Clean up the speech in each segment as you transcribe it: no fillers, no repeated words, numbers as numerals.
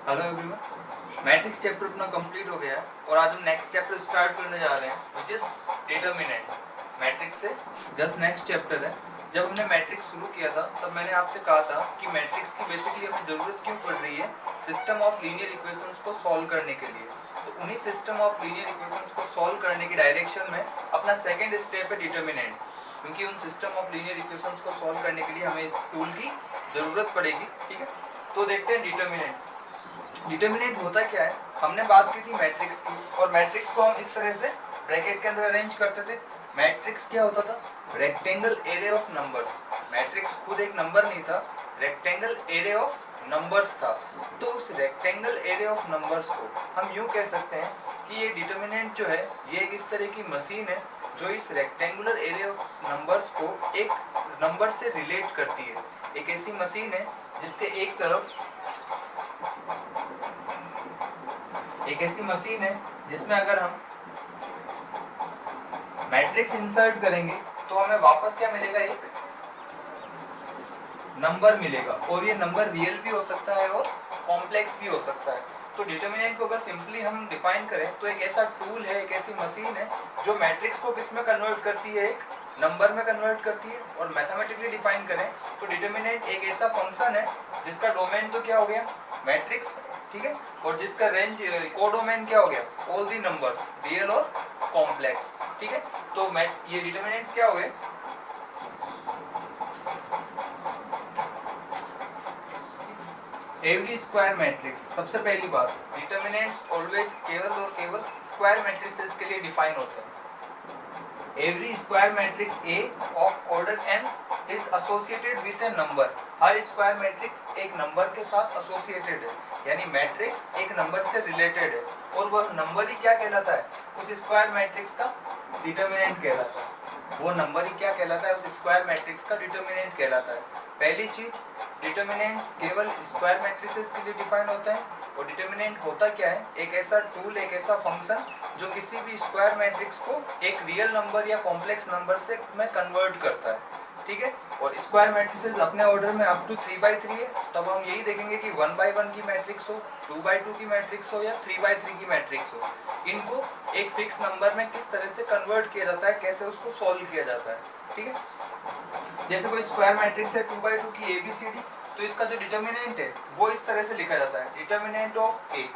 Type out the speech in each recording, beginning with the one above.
Hello everyone, matrix chapter अपना complete हो गया है और आज हम नेक्स्ट चैप्टर स्टार्ट करने जा रहे हैं विच इज डिटर्मिनेंट्स। मैट्रिक्स से जस्ट नेक्स्ट चैप्टर है। जब हमने मैट्रिक्स शुरू किया था तब मैंने आपसे कहा था कि मैट्रिक्स की बेसिकली हमें ज़रूरत क्यों पड़ रही है, सिस्टम ऑफ लीनियर इक्वेशंस को सॉल्व करने के लिए। तो उन्हीं सिस्टम ऑफ लीनियर इक्वेशंस को सॉल्व करने की डायरेक्शन में अपना सेकेंड स्टेप है डिटर्मिनेंट्स, क्योंकि उन सिस्टम ऑफ लीनियर इक्वेशंस को सॉल्व करने के लिए हमें इस टूल की ज़रूरत पड़ेगी। ठीक है, तो देखते हैं डिटर्मिनेंट्स। डिटर्मिनेंट होता क्या है, हमने बात की थी मैट्रिक्स की, और मैट्रिक्स को हम इस तरह से ब्रैकेट के अंदर अरेंज करते थे। मैट्रिक्स क्या होता था? Rectangle array of numbers. Matrix खुद एक नंबर नहीं था, रेक्टेंगल एरे ऑफ नंबर्स था। तो उस रेक्टेंगल एरे ऑफ नंबर्स को हम यूं कह सकते हैं कि ये डिटर्मिनेंट जो है ये एक इस तरह की मशीन है जो इस रेक्टेंगुलर एरे ऑफ नंबर्स को एक नंबर से रिलेट करती है। एक ऐसी मशीन है जिसके एक तरफ एक ऐसी मशीन है जिसमें अगर हम मैट्रिक्स इंसर्ट करेंगे तो हमें वापस क्या मिलेगा? एक नंबर मिलेगा, और ये नंबर रियल भी हो सकता है और कॉम्प्लेक्स भी हो सकता है। तो डिटर्मिनेंट को अगर सिंपली हम डिफाइन करें तो एक ऐसा टूल है, एक ऐसी मशीन है जो मैट्रिक्स को किस में कन्वर्ट करती है? एक नंबर में कन्वर्ट करती है। और मैथमेटिकली डिफाइन करें तो डिटर्मिनेंट एक ऐसा फंक्शन है जिसका डोमेन तो क्या हो गया? मैट्रिक्स, ठीक है, और जिसका रेंज कोडोमेन क्या हो गया? ऑल दी नंबर्स, रियल और कॉम्प्लेक्स। ठीक है, तो ये डिटर्मिनेंट्स क्या हो गए? Every square matrix. सबसे पहली बात, डिटर्मिनेंट्स ऑलवेज केवल और केवल स्क्वायर मैट्रिसेस के लिए डिफाइन होते हैं। Every square matrix A of order n is associated with A number. Her square matrix एक नंबर के साथ एसोसिएटेड है, यानी मैट्रिक्स एक नंबर से रिलेटेड है, और वह नंबर ही क्या कहलाता है? उस स्क्वायर मैट्रिक्स का डिटर्मिनेंट कहलाता है। वो नंबर ही क्या कहलाता है? उस स्क्वायर मैट्रिक्स का डिटर्मिनेंट कहलाता है। पहली चीज, डिटर्मिनेंट्स केवल स्क्वायर मैट्रिसेस के लिए डिफाइन होते हैं। और डिटर्मिनेंट होता क्या है? एक ऐसा टूल, एक ऐसा फंक्शन जो किसी भी स्क्वायर मैट्रिक्स को एक रियल नंबर या कॉम्प्लेक्स नंबर से में कन्वर्ट करता है। ठीक है, और स्क्वायर मैट्रिसेस अपने ऑर्डर में अप टू 3x3 है। तब हम यही देखेंगे कि 1x1 की मैट्रिक्स हो, 2x2 की मैट्रिक्स हो या 3x3 की मैट्रिक्स हो, इनको एक फिक्स नंबर में किस तरह से कन्वर्ट किया जाता है, कैसे उसको सॉल्व किया जाता है। ठीक है, जैसे कोई स्क्वायर मैट्रिक्स है 2x2 की ABCD, तो इसका जो डिटर्मिनेंट है वो इस तरह से लिखा जाता है, determinant of A.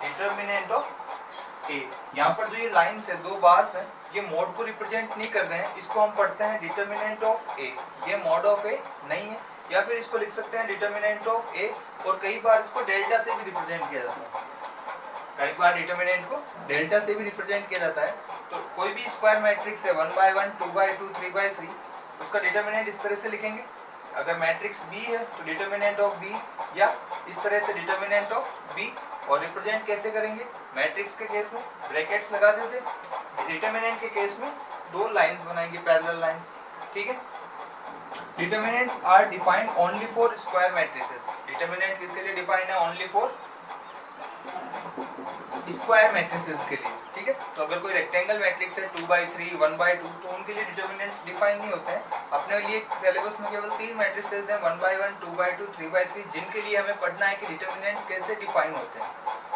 Determinant of A, यहाँ पर जो ये लाइन्स है, दो बार्स हैं, ये मॉड को रिप्रेजेंट नहीं कर रहे हैं, इसको हम पढ़ते हैं डिटर्मिनेंट ऑफ ए। ये मॉड ऑफ ए नहीं है, या फिर इसको लिख सकते हैं डिटर्मिनेंट ऑफ ए, और कई बार इसको डेल्टा से भी रिप्रेजेंट किया जाता है। कई बार डिटर्मिनेंट को डेल्टा से भी रिप्रेजेंट किया जाता है। तो कोई भी स्क्वायर मैट्रिक्स है 1x1, 2x2, 3x3, उसका डिटर्मिनेंट इस तरह से लिखेंगे। अगर मैट्रिक्स बी है तो डिटर्मिनेंट ऑफ बी, या इस तरह से डिटर्मिनेंट ऑफ बी। और रिप्रेजेंट कैसे करेंगे? मैट्रिक्स के केस में ब्रैकेट्स लगाते थे, डिटर्मिनेंट के केस में दो लाइंस बनाएंगे, पैरेलल लाइंस। ठीक है, determinants are defined only for square matrices. Determinant किसके लिए डिफाइन है? ओनली फॉर स्क्वायर मैट्रिसेस के लिए। ठीक है, तो अगर कोई रेक्टेंगल मैट्रिक्स है 2x3, 1x2, तो उनके लिए डिटर्मिनेंट्स डिफाइन नहीं होते हैं। अपने लिए सिलेबस में केवल 3 मैट्रिसेस हैं, 1x1, 2x2, 3x3, जिनके लिए हमें पढ़ना है कि डिटर्मिनेंट्स कैसे डिफाइन होते हैं।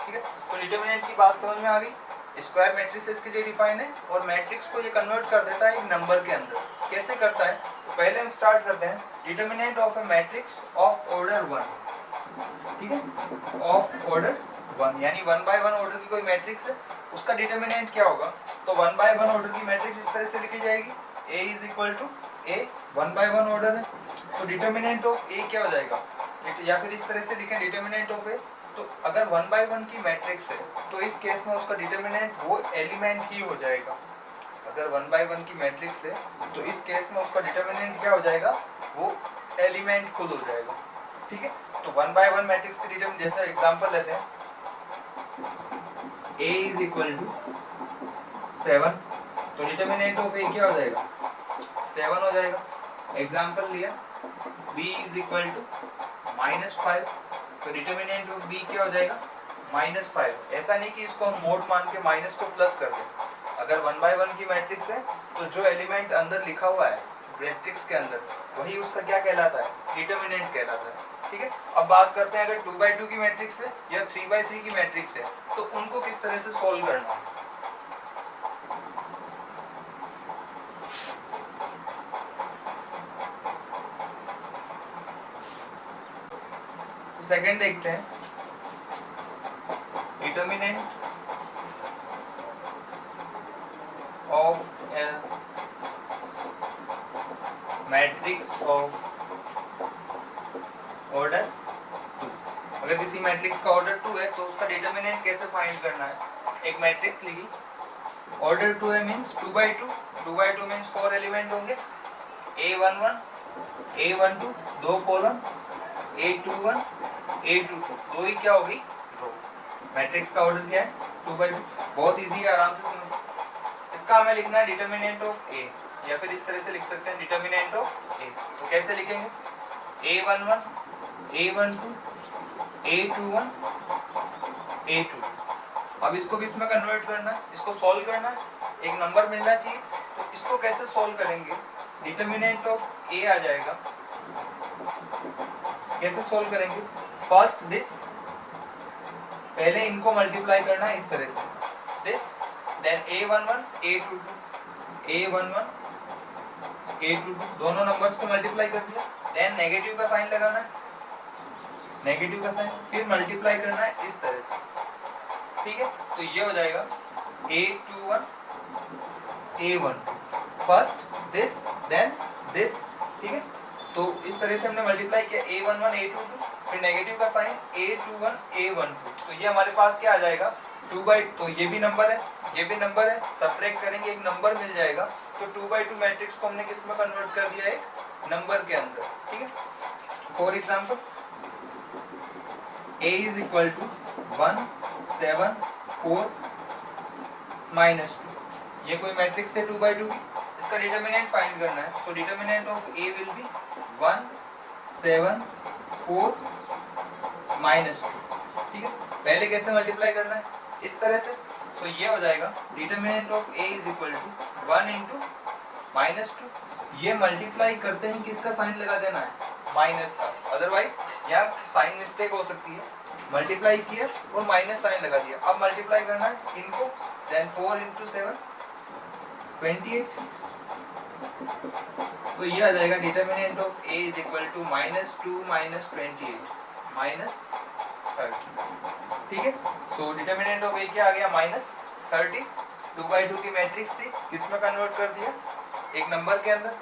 ठीक है, तो डिटर्मिनेंट की बात समझ में आ गई। स्क्वायर मैट्रिसेस के लिए डिफाइन है, और मैट्रिक्स को ये कन्वर्ट कर देता है एक नंबर के अंदर। कैसे करता है? तो पहले हम स्टार्ट करते हैं, determinant of A matrix of order 1। ठीक है, ऑफ ऑर्डर 1, यानी 1x1 ऑर्डर की कोई मैट्रिक्स है, उसका डिटर्मिनेंट क्या होगा? तो 1x1 ऑर्डर की मैट्रिक्स इस तरह से लिखी जाएगी, A is equal to A, 1x1 order है, तो डिटर्मिनेंट ऑफ A क्या हो जाएगा? या फिर इस तरह से लिखें डिटर्मिनेंट ऑफ A, तो अगर 1x1 की मैट्रिक्स है तो इस केस में उसका डिटर्मिनेंट वो एलिमेंट ही हो जाएगा। अगर 1x1 की मैट्रिक्स है तो इस केस में उसका डिटर्मिनेंट क्या हो जाएगा? वो एलिमेंट खुद हो जाएगा। ठीक है, तो 1x1 मैट्रिक्स के डिटर्मिनेंट, जैसे एग्जांपल लेते हैं, A इज इक्वल टू 7, तो डिटर्मिनेंट ऑफ A क्या हो जाएगा? 7 हो जाएगा। एग्जांपल लिया, B इज इक्वल टू -5, तो डिटर्मिनेंट ऑफ B क्या हो जाएगा? -5। ऐसा नहीं कि इसको हम मोड मान के माइनस को प्लस कर दें। अगर 1x1 की मैट्रिक्स है तो जो एलिमेंट अंदर लिखा हुआ है मैट्रिक्स के अंदर, वही उसका क्या कहलाता है? डिटर्मिनेंट कहलाता है। ठीक है। अब बात करते हैं अगर 2x2 की मैट्रिक्स है या 3x3 की मैट्रिक्स है तो उनको किस तरह से सॉल्व करना है। तो सेकंड देखते हैं, determinant of A matrix of order 2। अगर किसी मैट्रिक्स का ऑर्डर 2 है तो उसका डिटर्मिनेंट कैसे फाइंड करना है। एक मैट्रिक्स लिखी, ऑर्डर 2 है means 2x2, 2x2 means 4 element होंगे, A11 A12 दो कॉलम, A21 A22 दो ही क्या होगी रो। मैट्रिक्स का ऑर्डर क्या है 2x2, बहुत इजी है, आराम से सुनो। इसका हमें लिखना है डिटर्मिनेंट ऑफ A, या फिर इस तरह से लिख सकते हैं डिटर्मिनेंट ऑफ A। तो कैसे लिखेंगे, A11 A12 A21 A22। अब इसको किस में कन्वर्ट करना है, इसको सॉल्व करना है, एक नंबर मिलना चाहिए। तो इसको कैसे सॉल्व करेंगे, डिटर्मिनेंट ऑफ A आ जाएगा। कैसे सॉल्व करेंगे, फर्स्ट दिस, पहले इनको मल्टीप्लाई करना है इस तरह से, this then A11 A22 A11 A22 दोनों नंबर्स को मल्टीप्लाई कर दिया, देन नेगेटिव का साइन लगाना है, नेगेटिव का साइन, फिर मल्टीप्लाई करना है इस तरह से, ठीक है। तो ये हो जाएगा A21 A12, first this then this, ठीक है। तो इस तरह से हमने मल्टीप्लाई किया A11 A22, फिर नेगेटिव का साइन A21 A12। तो ये हमारे पास क्या आ जाएगा 2x, तो ये भी नंबर है ये भी नंबर है, सब्ट्रैक्ट करेंगे एक नंबर मिल जाएगा। तो 2x2 मैट्रिक्स को हमने किस में कन्वर्ट कर दिया, एक नंबर के अंदर, ठीक है। For example A is equal to 1 7 4 -2, ये कोई मैट्रिक्स है 2x2 की, इसका डिटर्मिनेंट फाइंड करना है। So determinant of A will be 1 7 4 -2, ठीक है। पहले कैसे मल्टीप्लाई करना है, इस तरह से। सो ये हो जाएगा determinant of A is equal to 1 into -2, ये मल्टीप्लाई करते हैं किसका साइन लगा देना है, माइनस का, अदरवाइज यहाँ साइन मिस्टेक हो सकती है। मल्टीप्लाई किया और माइनस साइन लगा दिया, अब मल्टीप्लाई करना है इनको, देन 4 इंटू 7 28। तो ये आ जाएगा determinant of A is equal to -2 -28 -30, ठीक है। सो डिटर्मिनेंट ऑफ A क्या आ गया -30। 2x2 की मैट्रिक्स थी, किसमें कन्वर्ट कर दिया, एक नंबर के अंदर।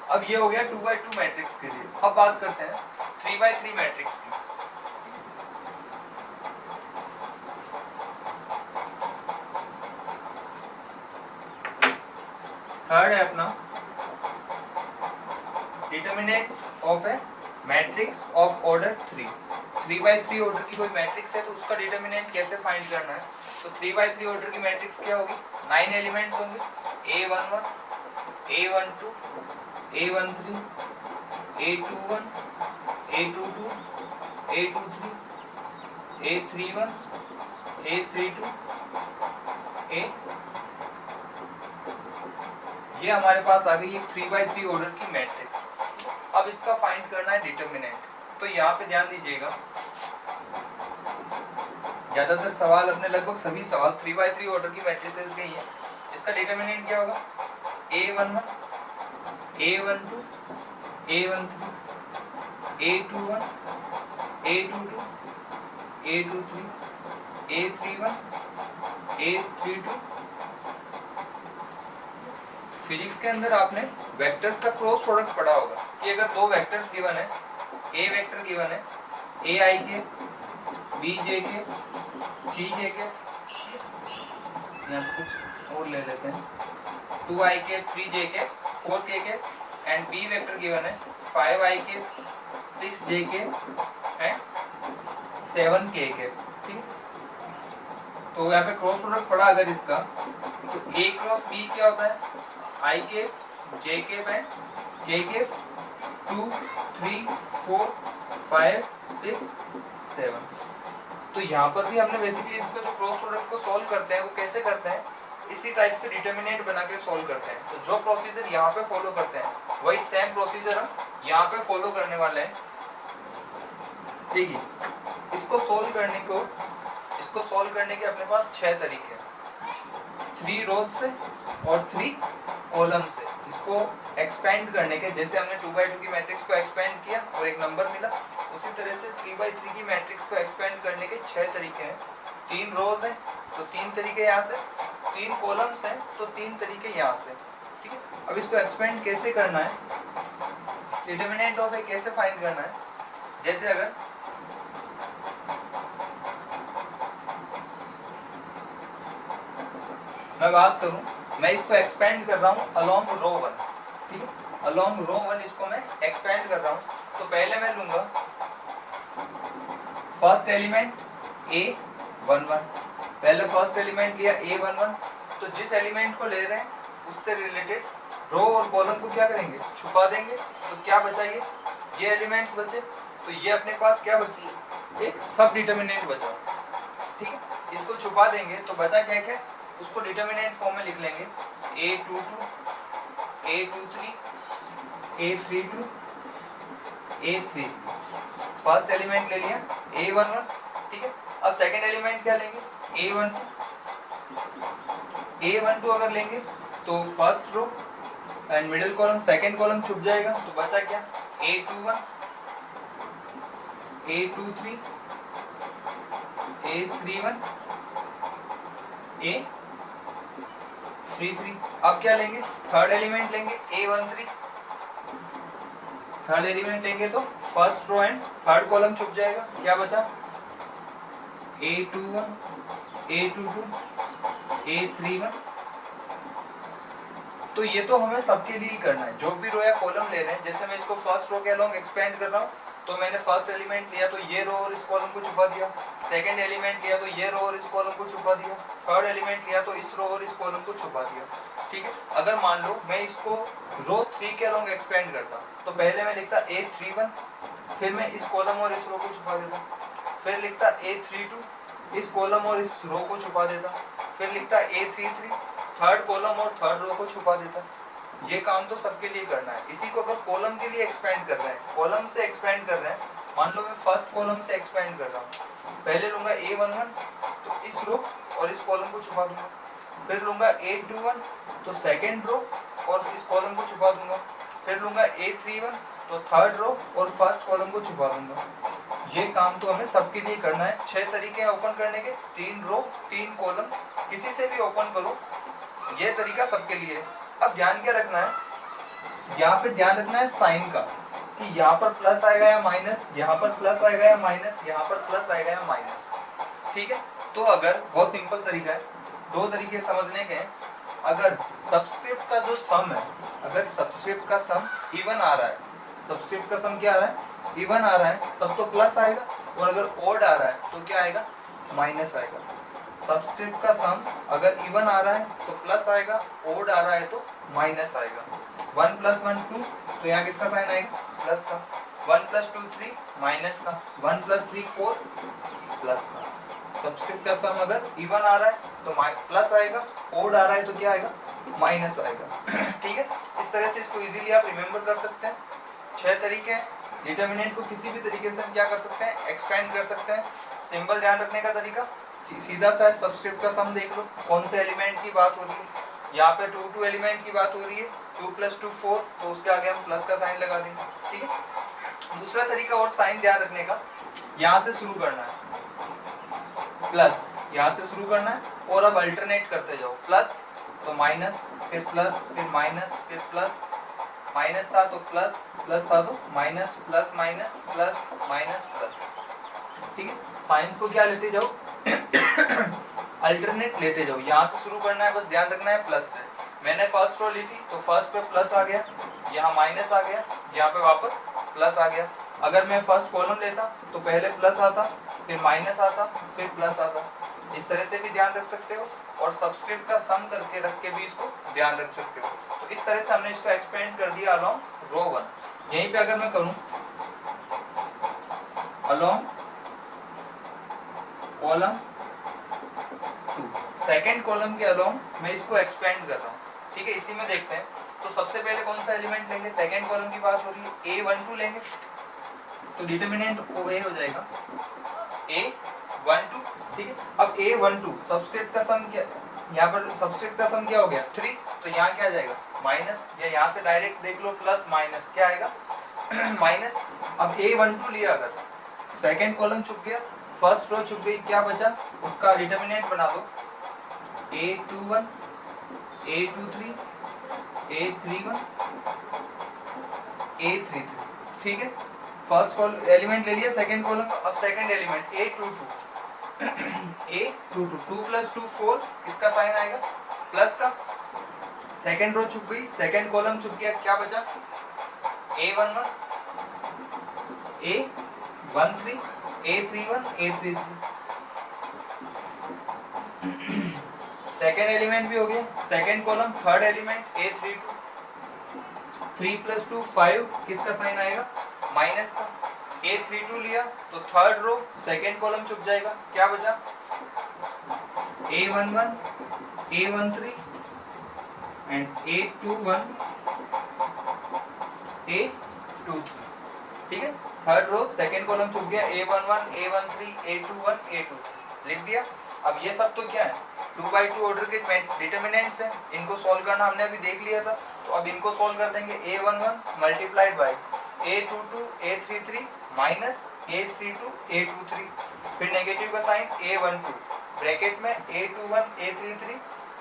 अब ये हो गया 2x2 मैट्रिक्स के लिए। अब बात करते हैं 3x3 मैट्रिक्स की। थर्ड है अपना determinant of A matrix of order 3। 3x3 order की कोई मैट्रिक्स है तो उसका डिटर्मिनेंट कैसे फाइंड करना है। तो 3x3 ऑर्डर की मैट्रिक्स क्या होगी, 9 एलिमेंट्स होंगे, A11 A12 A13 A21 A22 A23 A31 A32 A, ये हमारे पास आ गई एक 3x3 ऑर्डर की मैट्रिक्स। अब इसका फाइंड करना है डिटर्मिनेंट। तो यहाँ पे ध्यान दीजिएगा, ज्यादातर सवाल अपने लगभग सभी सवाल 3x3 ऑर्डर की मैट्रिसेस के ही है। इसका डिटर्मिनेंट क्या होगा, A11 A12 A13 A21 A22 A23 A31 A32। Physics के अंदर आपने वेक्टर्स का क्रॉस प्रोडक्ट पढ़ा होगा कि अगर दो वेक्टर्स गिवन है, ए वेक्टर गिवन है ए आई के बी जे के सी जे के, यहाँ कुछ और ले लेते हैं 2i के 3j के 4k के, एंड बी वेक्टर गिवन है 5i के 6j के एंड 7k के, ठीक। तो यहाँ पे क्रॉस प्रोडक्ट पढ़ा अगर इसका, तो a क्रॉस b क्या होता है, i के j के में k के 2 3 4 5 6 7। तो यहाँ पर भी हमने बेसिकली इसको जो क्रॉस प्रोडक्ट को सॉल्व करते हैं वो कैसे करते हैं, इसी टाइप से डिटर्मिनेंट बना के सॉल्व करते हैं। तो जो प्रोसीजर यहाँ पे फॉलो करते हैं वही सेम प्रोसीजर हम यहाँ पे फॉलो करने वाले हैं। ठीक है, इसको सोल्व करने के अपने पास 6 तरीके हैं, 3 रोज से और 3 कॉलम से। इसको एक्सपेंड करने के, जैसे हमने 2x2 की मैट्रिक्स को एक्सपेंड किया और एक नंबर मिला, उसी तरह से 3x3 की मैट्रिक्स को एक्सपेंड करने के 6 तरीके हैं। 3 रोज हैं तो 3 तरीके यहाँ से, 3 कॉलम्स हैं तो 3 तरीके यहाँ से। ठीक है, अब इसको एक्सपेंड कैसे करना है, डिटरमिनेंट ऑफ ए कैसे फाइंड करना है। जैसे अगर मैं बात करूं, मैं इसको एक्सपेंड कर रहा हूं अलोंग रो 1। ठीक है, अलोंग रो 1 इसको मैं एक्सपेंड कर रहा हूं। तो पहले मैं लूंगा फर्स्ट एलिमेंट A11, पहले फर्स्ट एलिमेंट लिया A11, तो जिस एलिमेंट को ले रहे हैं उससे रिलेटेड रो और कॉलम को क्या करेंगे, छुपा देंगे। तो क्या बचा, ये एलिमेंट्स बचे, तो ये अपने पास क्या बची, एक सब डिटरमिनेंट बचा। ठीक है, इसको छुपा देंगे तो बचा क्या क्या, उसको डिटरमिनेंट फॉर्म में लिख लेंगे A22, A23, A32, A33। First element ले लिया A11। ठीक है, अब सेकंड एलिमेंट क्या लेंगे, A12 अगर लेंगे तो first row and middle column, second column छुप जाएगा। तो बचा क्या, A21, A23, A31, A33। अब क्या लेंगे, थर्ड एलिमेंट लेंगे A13, थर्ड एलिमेंट लेंगे तो first row and third column छुप जाएगा। क्या बचा, A21, A22, A31। तो ये तो हमें सबके लिए ही करना है, जो भी रो या कॉलम ले रहे हैं। जैसे मैं इसको फर्स्ट रो के अलोंग एक्सपेंड कर रहा हूँ, तो मैंने फर्स्ट एलिमेंट लिया तो ये रो और इस कॉलम को छुपा दिया, सेकंड एलिमेंट लिया तो ये रो और इस कॉलम को छुपा दिया, थर्ड एलिमेंट लिया तो इस रो और इस कॉलम को छुपा दिया। ठीक है, अगर मान लो मैं इसको रो 3 के अलोंग एक्सपेंड करता, तो पहले मैं लिखता A31, फिर मैं इस कॉलम और इस रो को छुपा देता, फिर लिखता A32, इस कॉलम और इस रो को छुपा देता, फिर लिखता A33, थर्ड कॉलम और थर्ड रो को छुपा देता। ये काम तो सबके लिए करना है। इसी को अगर कॉलम के लिए एक्सपेंड कर रहे हैं, कॉलम से एक्सपेंड कर रहे हैं, मान लो मैं फर्स्ट कॉलम से एक्सपेंड कर रहा हूँ, पहले लूंगा A11 तो इस रो और इस कॉलम को छुपा दूंगा, फिर लूंगा A21 तो सेकेंड रो और इस कॉलम को छुपा दूंगा, फिर लूंगा A31 तो थर्ड रो और फर्स्ट कॉलम को छुपा दूंगा। ये काम तो हमें सबके लिए करना है। 6 तरीके हैं ओपन करने के, 3 रो 3 कॉलम, किसी से भी ओपन करो, ये तरीका सबके लिए है। अब ध्यान क्या रखना है, यहाँ पे ध्यान रखना है साइन का, कि यहाँ पर प्लस आएगा या माइनस, यहाँ पर प्लस आएगा या माइनस, यहाँ पर प्लस आएगा या माइनस। ठीक है, तो अगर बहुत सिंपल तरीका है, 2 तरीके समझने के हैं। अगर सबस्क्रिप्ट का जो सम है, अगर सबस्क्रिप्ट का सम इवन आ रहा है, सबस्क्रिप्ट का सम क्या आ रहा है, इवन आ रहा है, तब तो प्लस आएगा, और अगर ओड आ रहा है तो क्या आएगा, माइनस आएगा। सबस्क्रिप्ट का सम अगर इवन आ रहा है तो प्लस आएगा, ओड आ रहा है तो माइनस आएगा। 1 + 1 2, तो यहाँ किसका साइन आएगा, प्लस का। 1 + 2 3, माइनस का। 1 + 3 4, प्लस का। सबस्क्रिप्ट का सम अगर इवन आ रहा है तो प्लस आएगा, ओड आ रहा है तो क्या आएगा, माइनस आएगा। ठीक है, इस तरह से इसको इजीली आप रिमेम्बर कर सकते हैं। 6 तरीके हैं। डिटरमिनेंट को किसी भी तरीके से हम क्या कर सकते हैं, एक्सपेंड कर सकते हैं। सिंबल ध्यान रखने का तरीका, सीधा सा सबस्क्रिप्ट का सम देख लो, कौन से एलिमेंट की बात हो रही है। यहाँ पे 2 एलिमेंट की बात हो रही है, 2 + 2 4, तो उसके आगे हम प्लस का साइन लगा देंगे। ठीक है, दूसरा तरीका और साइन ध्यान रखने का, यहाँ से शुरू करना है, प्लस यहाँ से शुरू करना है, और अब अल्टरनेट करते जाओ, प्लस तो माइनस, फिर प्लस, फिर माइनस, फिर प्लस, माइनस था तो प्लस, प्लस था तो minus, plus minus, plus minus plus. ठीक है, साइंस को क्या लेते जाओ, अल्टरनेट लेते जाओ। यहाँ से शुरू करना है, बस ध्यान रखना है प्लस से। मैंने फर्स्ट रो ली थी तो फर्स्ट पे प्लस आ गया, यहाँ माइनस आ गया, यहाँ पे वापस प्लस आ गया। अगर मैं फर्स्ट कॉलम लेता तो पहले प्लस आता, फिर माइनस आता, फिर प्लस आता। इस तरह से भी ध्यान रख सकते हो, और सबस्क्रिप्ट का सम करके रख के भी इसको ध्यान रख सकते हो। तो इस तरह से हमने इसको एक्सपेंड कर दिया अलोंग रो 1। यहीं पे अगर मैं करूं अलोंग कॉलम 2, सेकेंड कॉलम के अलोंग मैं इसको एक्सपेंड कर रहा हूँ। ठीक है, इसी में देखते हैं। तो सबसे पहले कौन सा एलिमेंट लेंगे, सेकेंड कॉलम की बात हो रही है, A12 लेंगे। तो डिटर्मिनेंट ओ ए हो जाएगा A12, ठीक है। अब A12 सबस्क्रिप्ट का सम क्या, यहाँ पर सबस्क्रिप्ट का सम क्या हो गया 3, तो यहाँ क्या आ जाएगा माइनस, या यहाँ से डायरेक्ट देख लो प्लस माइनस क्या आएगा माइनस। अब A12 लिया, अगर सेकेंड कॉलम चुक गया, फर्स्ट रो चुक गई, क्या बचा, उसका डिटर्मिनेंट बना दो A21, A23, A31, A33, ठीक है। फर्स्ट एलिमेंट ले लिया सेकंड कॉलम का, अब सेकंड एलिमेंट A22 A22 2 + 2 4, इसका साइन आएगा प्लस का। सेकंड रो चुक गई, सेकंड कॉलम चुक गया, क्या बचा A11, A13, A31, A33, second element भी हो गया, second column third element A32 3 + 2 5, किसका साइन आएगा माइनस का। A32 लिया तो थर्ड रो सेकेंड कॉलम चुक जाएगा, क्या बचा A11, A13 and A21, A23, ठीक है। थर्ड रो सेकेंड कॉलम चुक गया, A11, A13, A21, A23 लिख दिया। अब ये सब तो क्या है 2x2 ऑर्डर के डिटर्मिनेंट्स हैं, इनको सॉल्व करना हमने अभी देख लिया था, तो अब इनको सॉल्व कर देंगे। A11 multiplied by A22, A33 minus A32, A23, फिर नेगेटिव का साइन A12 ब्रैकेट में A21, A33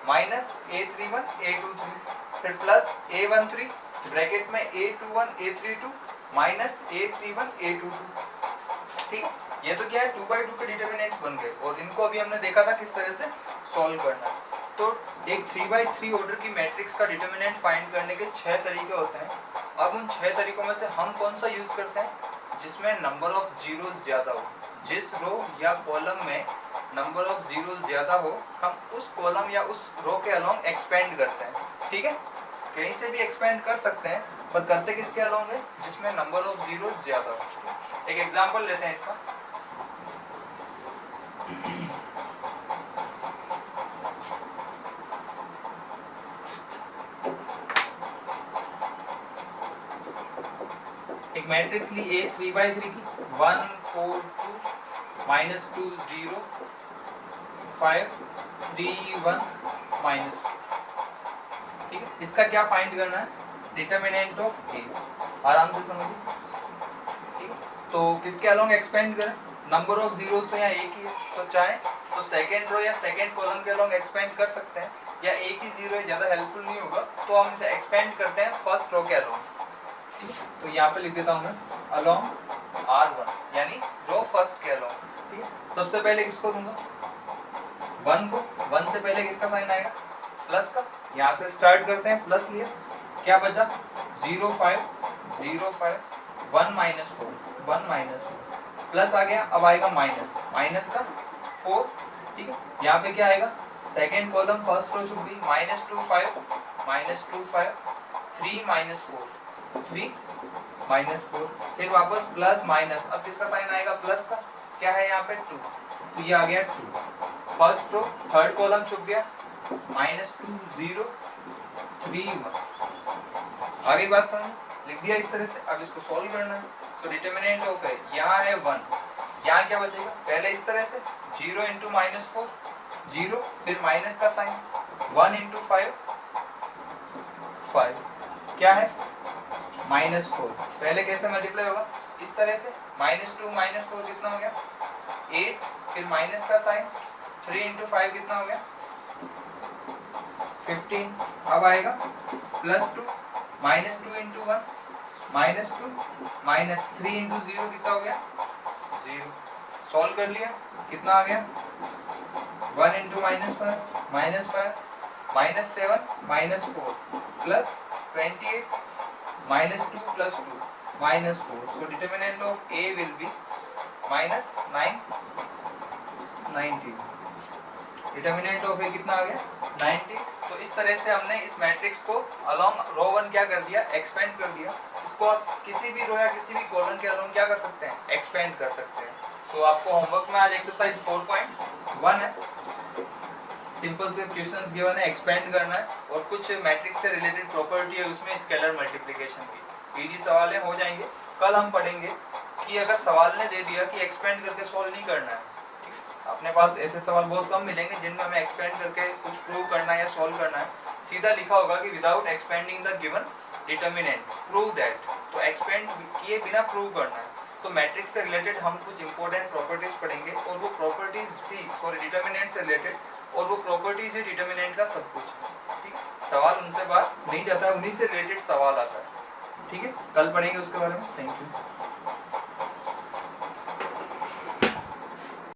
minus A31, A23, फिर प्लस A13 ब्रैकेट में A21, A32 minus A31, A22, ठीक। ये तो क्या है 2x2 के डिटर्मिनेंट्स बन गए, और इनको अभी हमने देखा था किस तरह से सॉल्व करना है। तो एक 3x3 ऑर्डर की मैट्रिक्स का डिटर्मिनेंट फाइंड करने के 6 तरीके होते हैं। अब उन 6 तरीकों में से हम कौन सा यूज करते हैं जिसमें नंबर ऑफ जीरोस ज्यादा हो, जिस रो या कॉलम में नंबर ऑफ जीरोस ज्यादा हो, हम उस कॉलम या उस रो के अलोंग एक्सपेंड करते हैं, ठीक है। कहीं से भी एक्सपेंड कर सकते हैं, पर करते किसके अलोंग है जिसमें नंबर ऑफ जीरोस ज्यादा हो। एक एग्जांपल लेते हैं इसका। एक मैट्रिक्स ली A 3x3 की 1 4 2 -2 0 5 3 1 -2, ठीक है। इसका क्या फाइंड करना है डिटर्मिनेंट ऑफ A, आराम से समझिए, ठीक है। तो किसके अलोंग एक्सपेंड करें, नंबर ऑफ जीरोस तो यहाँ एक ही है, तो चाहे तो सेकेंड रो या सेकेंड कॉलम के अलोंग एक्सपेंड कर सकते हैं, या एक ही जीरो है ज़्यादा हेल्पफुल नहीं होगा, तो हम इसे एक्सपेंड करते हैं फर्स्ट रो के अलोंग। तो यहाँ पे लिख देता हूँ मैं अलोंग R1, यानी रो फर्स्ट के अलोंग, ठीक है। सबसे पहले किसको दूंगा 1 को, 1 से पहले किसका साइन आएगा प्लस का, यहाँ से स्टार्ट करते हैं, प्लस लिया, क्या बचा 0 5 0 5 1 -4 1 -4, प्लस आ गया, अब आएगा माइनस, माइनस का 4, ठीक है। यहाँ पे क्या आएगा सेकेंड कॉलम फर्स्ट रो चुक गई, -2 5 -2 5 3 -4 3 -4, फिर वापस प्लस माइनस, अब किसका साइन आएगा प्लस का, क्या है यहाँ पे 2, तो ये आ गया 2। फर्स्ट रो थर्ड कॉलम चुक गया, -2 0 3 1, आगे बात समझ, लिख दिया इस तरह से। अब इसको सॉल्व करना है, सो डिटर्मिनेंट ऑफ है, यहाँ है 1, यहाँ क्या बचेगा पहले इस तरह से 0 × -4 0, फिर माइनस का साइन 1 × 5 5, क्या है -4, पहले कैसे मल्टीप्लाई होगा इस तरह से, -2 -4 कितना हो गया 8, फिर माइनस का साइन 3 × 5 कितना हो गया 15, अब आएगा +2 -2 × 1 -2 -3 × 0 कितना हो गया 0, सॉल्व कर लिया, कितना आ गया 1 × -5 -5 -7 -4 +28 -2 + 2 -4, so determinant of A will be -9 90, determinant of ए कितना आ गया 90। तो इस तरह से हमने इस मैट्रिक्स को अलोंग रो 1 क्या कर दिया एक्सपेंड कर दिया, इसको आप किसी भी रो या किसी भी कॉलम के अलोंग क्या कर सकते हैं एक्सपेंड कर सकते हैं। सो आपको होमवर्क में आज एक्सरसाइज 4.1 है, सिंपल से क्वेश्चंस गिवन है, एक्सपेंड करना है, और कुछ मैट्रिक्स से रिलेटेड प्रॉपर्टी है उसमें स्केलर मल्टीप्लिकेशन की, इजी सवाल है, हो जाएंगे। कल हम पढ़ेंगे कि अगर सवाल ने दे दिया कि एक्सपेंड करके सॉल्व नहीं करना है, अपने पास ऐसे सवाल बहुत कम मिलेंगे जिनमें हमें एक्सपेंड करके कुछ प्रूव करना है या सॉल्व करना है। सीधा लिखा होगा कि without expanding the given determinant prove that, तो एक्सपेंड किए बिना प्रूव करना है। तो मैट्रिक्स से रिलेटेड हम कुछ इंपॉर्टेंट प्रॉपर्टीज पढ़ेंगे और वो प्रॉपर्टीज भी सॉरी डिटर्मिनेंट से रिलेटेड, और वो प्रॉपर्टीज ही डिटर्मिनेंट का सब कुछ है। ठीक, सवाल उनसे बात नहीं जाता है, उन्हीं से रिलेटेड सवाल आता है। ठीक है, कल पढ़ेंगे उसके बारे में। Thank you.